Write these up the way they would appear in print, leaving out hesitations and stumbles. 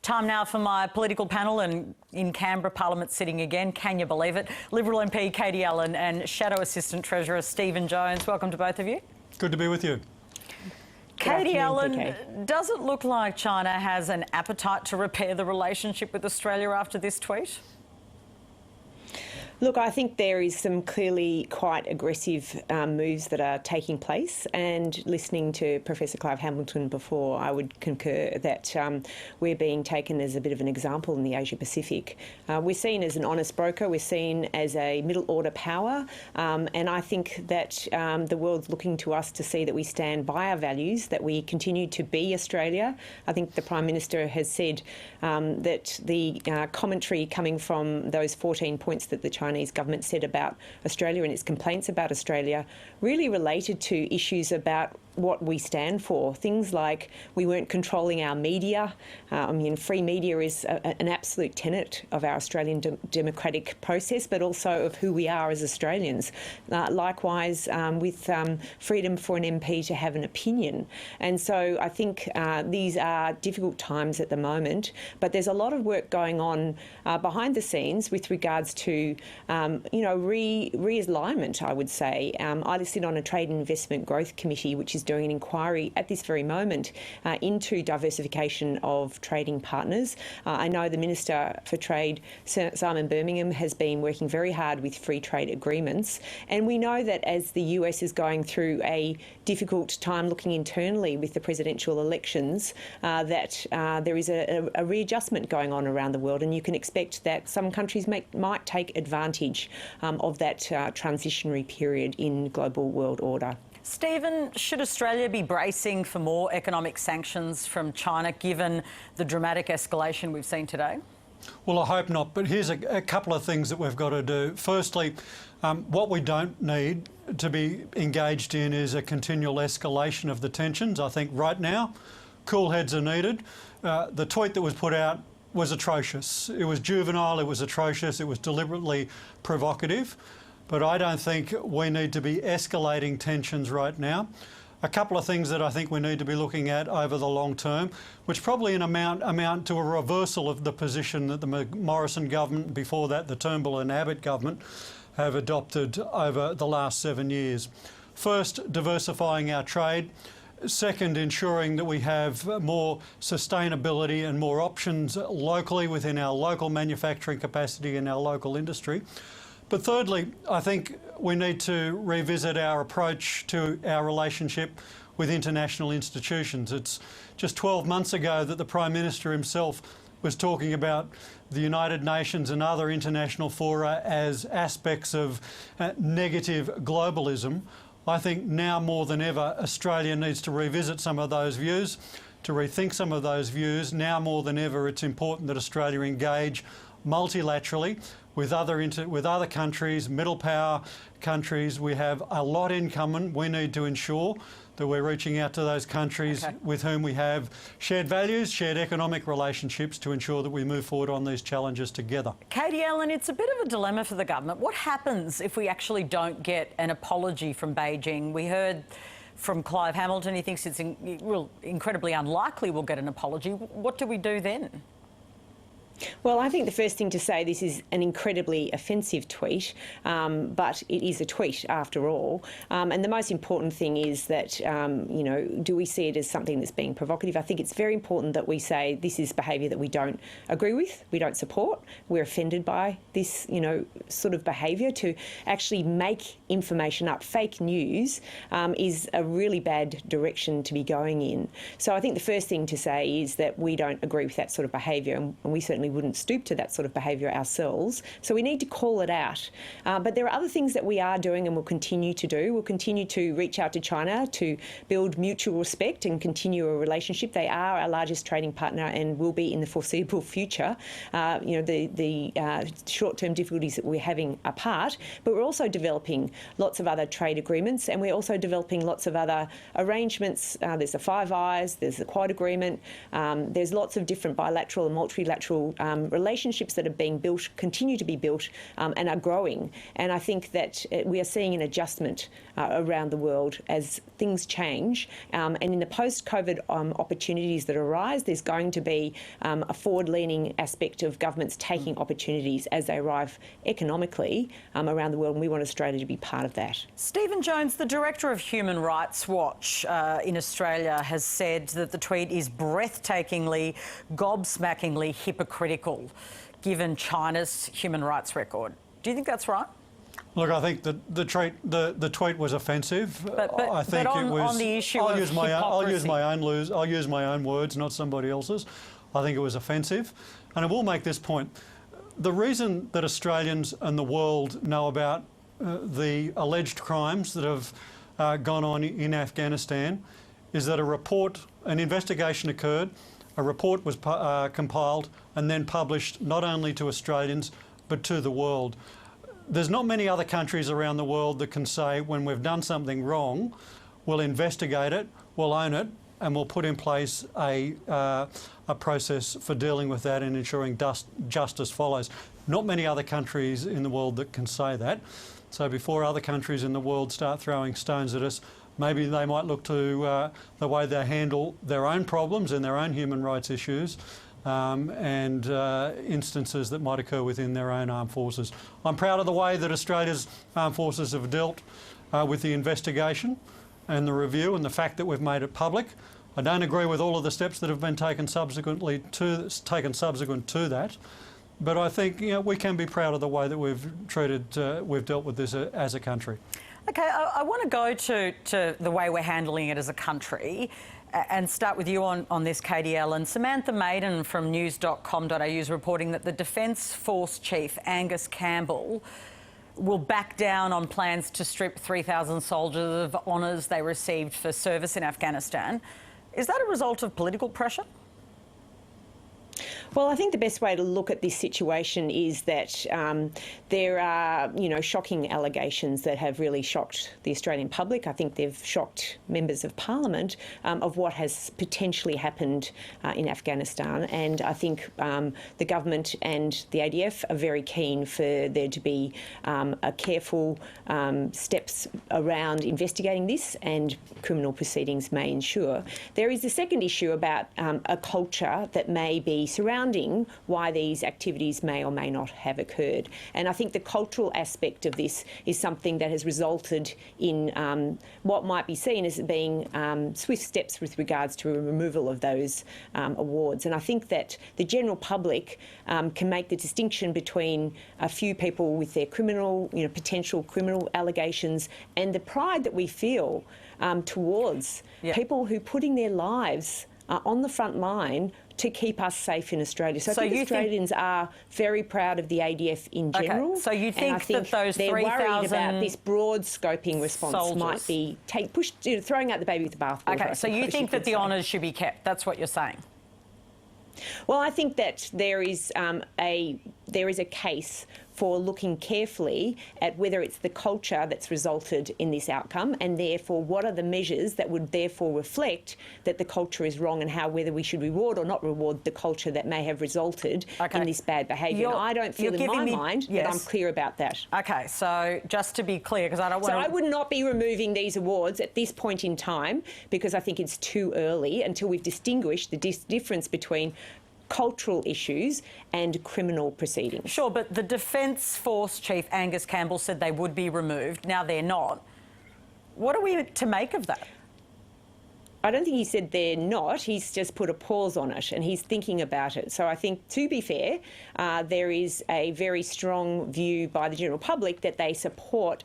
Time now for my political panel, and in Canberra, Parliament sitting again. Can you believe it? Liberal MP Katie Allen and Shadow Assistant Treasurer Stephen Jones. Welcome to both of you. Good to be with you. Katie Allen, does it look like China has an appetite to repair the relationship with Australia after this tweet? Look, I think there is some clearly quite aggressive moves that are taking place, and listening to Professor Clive Hamilton before, I would concur that we're being taken as a bit of an example in the Asia Pacific. We're seen as an honest broker, we're seen as a middle order power, and I think that the world's looking to us to see that we stand by our values, that we continue to be Australia. I think the Prime Minister has said that the commentary coming from those 14 points that the Chinese government said about Australia and its complaints about Australia really related to issues about what we stand for. Things like we weren't controlling our media. Free media is an absolute tenet of our Australian democratic process, but also of who we are as Australians. Likewise, with freedom for an MP to have an opinion. And so I think these are difficult times at the moment, but there's a lot of work going on behind the scenes with regards to, realignment, I would say. I sit on a Trade and Investment Growth Committee, which is doing an inquiry at this very moment into diversification of trading partners. I know the Minister for Trade, Simon Birmingham, has been working very hard with free trade agreements, and we know that as the US is going through a difficult time looking internally with the presidential elections, that there is a readjustment going on around the world, and you can expect that some countries might take advantage of that transitionary period in global world order. Stephen, should Australia be bracing for more economic sanctions from China given the dramatic escalation we've seen today? Well, I hope not, but here's a couple of things that we've got to do. Firstly, what we don't need to be engaged in is a continual escalation of the tensions. I think right now, cool heads are needed. The tweet that was put out was atrocious. It was juvenile, it was atrocious, it was deliberately provocative. But I don't think we need to be escalating tensions right now. A couple of things that I think we need to be looking at over the long term, which probably amount to a reversal of the position that the Morrison government, before that the Turnbull and Abbott government, have adopted over the last 7 years. First, diversifying our trade. Second, ensuring that we have more sustainability and more options locally within our local manufacturing capacity and our local industry. But thirdly, I think we need to revisit our approach to our relationship with international institutions. It's just 12 months ago that the Prime Minister himself was talking about the United Nations and other international fora as aspects of negative globalism. I think now more than ever, Australia needs to revisit some of those views, to rethink some of those views. Now more than ever, it's important that Australia engage multilaterally with other countries, middle power countries. We have a lot in common. We need to ensure that we're reaching out to those countries with whom we have shared values, shared economic relationships, to ensure that we move forward on these challenges together. Katie Allen, it's a bit of a dilemma for the government. What happens if we actually don't get an apology from Beijing? We heard from Clive Hamilton, he thinks it's incredibly unlikely we'll get an apology. What do we do then? Well, I think the first thing to say, this is an incredibly offensive tweet, but it is a tweet after all. And the most important thing is that, do we see it as something that's being provocative? I think it's very important that we say this is behaviour that we don't agree with, we don't support, we're offended by this, sort of behaviour. To actually make information up, fake news, is a really bad direction to be going in. So I think the first thing to say is that we don't agree with that sort of behaviour, and we certainly wouldn't stoop to that sort of behaviour ourselves. So we need to call it out. But there are other things that we are doing and will continue to do. We'll continue to reach out to China to build mutual respect and continue a relationship. They are our largest trading partner and will be in the foreseeable future. The short-term difficulties that we're having apart, but we're also developing lots of other trade agreements, and we're also developing lots of other arrangements. There's the Five Eyes, there's the Quad Agreement, there's lots of different bilateral and multilateral relationships that are being built continue to be built and are growing. And I think that we are seeing an adjustment around the world as things change. And in the post-COVID opportunities that arise, there's going to be a forward-leaning aspect of governments taking opportunities as they arrive economically around the world, and we want Australia to be part of that. Stephen Jones, the Director of Human Rights Watch in Australia, has said that the tweet is breathtakingly, gobsmackingly hypocritical, given China's human rights record. Do you think that's right? Look, I think the tweet was offensive. But I think on, it was. on the issue I'll of use my hypocrisy. I'll use my own words, not somebody else's. I think it was offensive, and I will make this point: the reason that Australians and the world know about the alleged crimes that have gone on in Afghanistan is that an investigation occurred, a report was compiled and then published not only to Australians but to the world. There's not many other countries around the world that can say, when we've done something wrong, we'll investigate it, we'll own it, and we'll put in place a process for dealing with that and ensuring justice follows. Not many other countries in the world that can say that. So before other countries in the world start throwing stones at us, maybe they might look to the way they handle their own problems and their own human rights issues, and instances that might occur within their own armed forces. I'm proud of the way that Australia's armed forces have dealt with the investigation and the review, and the fact that we've made it public. I don't agree with all of the steps that have been taken subsequent to that, but I think we can be proud of the way that we've dealt with this as a country. Okay, I want to go to the way we're handling it as a country and start with you on this, KDL. And Samantha Maiden from news.com.au is reporting that the Defence Force Chief, Angus Campbell, will back down on plans to strip 3,000 soldiers of honours they received for service in Afghanistan. Is that a result of political pressure? Well, I think the best way to look at this situation is that there are, shocking allegations that have really shocked the Australian public. I think they've shocked members of Parliament of what has potentially happened in Afghanistan. And I think the government and the ADF are very keen for there to be a careful steps around investigating this, and criminal proceedings may ensure. There is a second issue about a culture that may be surrounding why these activities may or may not have occurred. And I think the cultural aspect of this is something that has resulted in what might be seen as being swift steps with regards to a removal of those awards. And I think that the general public can make the distinction between a few people with their potential criminal allegations and the pride that we feel towards people who putting their lives on the front line to keep us safe in Australia. So I think Australians are very proud of the ADF in general. Okay. So you think that those 3,000 they're worried about this broad scoping response might be throwing out the baby with the bathwater. Okay, so you think that the honours should be kept. That's what you're saying. Well, I think that there is a case for looking carefully at whether it's the culture that's resulted in this outcome, and therefore what are the measures that would therefore reflect that the culture is wrong, and whether we should reward or not reward the culture that may have resulted in this bad behaviour. I don't feel in my mind that I'm clear about that. Okay, so just to be clear, because I don't want So I would not be removing these awards at this point in time, because I think it's too early until we've distinguished the difference between cultural issues and criminal proceedings. Sure, but the Defence Force Chief, Angus Campbell, said they would be removed. Now they're not. What are we to make of that? I don't think he said they're not. He's just put a pause on it and he's thinking about it. So I think, to be fair, there is a very strong view by the general public that they support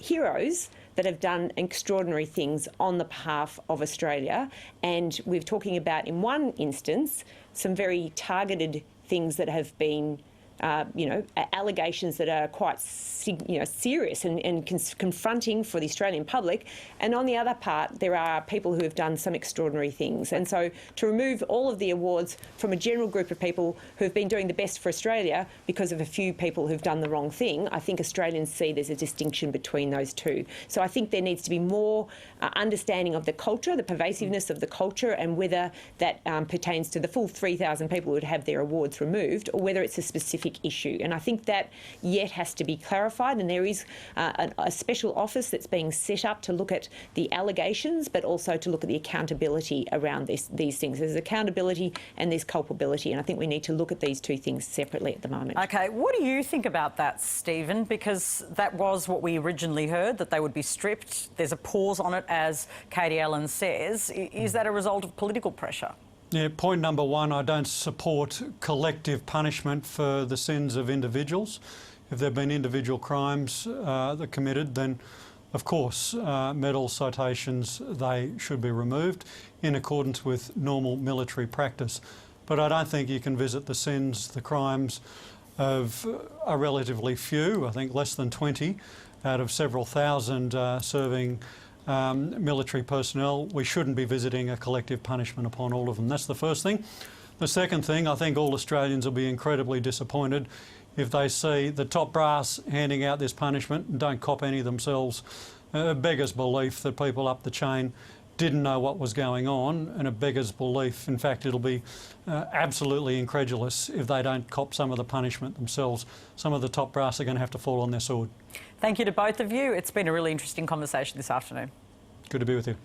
heroes that have done extraordinary things on the behalf of Australia. And we're talking about, in one instance, some very targeted things that have been allegations that are quite serious and confronting for the Australian public. And on the other part, there are people who have done some extraordinary things. And so to remove all of the awards from a general group of people who have been doing the best for Australia because of a few people who've done the wrong thing, I think Australians see there's a distinction between those two. So I think there needs to be more understanding of the culture, the pervasiveness of the culture, and whether that pertains to the full 3,000 people who would have their awards removed, or whether it's a specific issue. And I think that yet has to be clarified, and there is a special office that's being set up to look at the allegations, but also to look at the accountability around these things. There's accountability and there's culpability, and I think we need to look at these two things separately at the moment. OK, what do you think about that, Stephen? Because that was what we originally heard, that they would be stripped. There's a pause on it, as Katie Allen says. Is that a result of political pressure? Yeah, point number one, I don't support collective punishment for the sins of individuals. If there have been individual crimes that are committed, then of course medal citations, they should be removed in accordance with normal military practice. But I don't think you can visit the sins, the crimes of a relatively few, I think less than 20 out of several thousand serving military personnel. We shouldn't be visiting a collective punishment upon all of them. That's the first thing. The second thing, I think all Australians will be incredibly disappointed if they see the top brass handing out this punishment and don't cop any themselves. It beggars belief that people up the chain didn't know what was going on, and it beggars belief. In fact, it'll be absolutely incredulous if they don't cop some of the punishment themselves. Some of the top brass are going to have to fall on their sword. Thank you to both of you. It's been a really interesting conversation this afternoon. Good to be with you.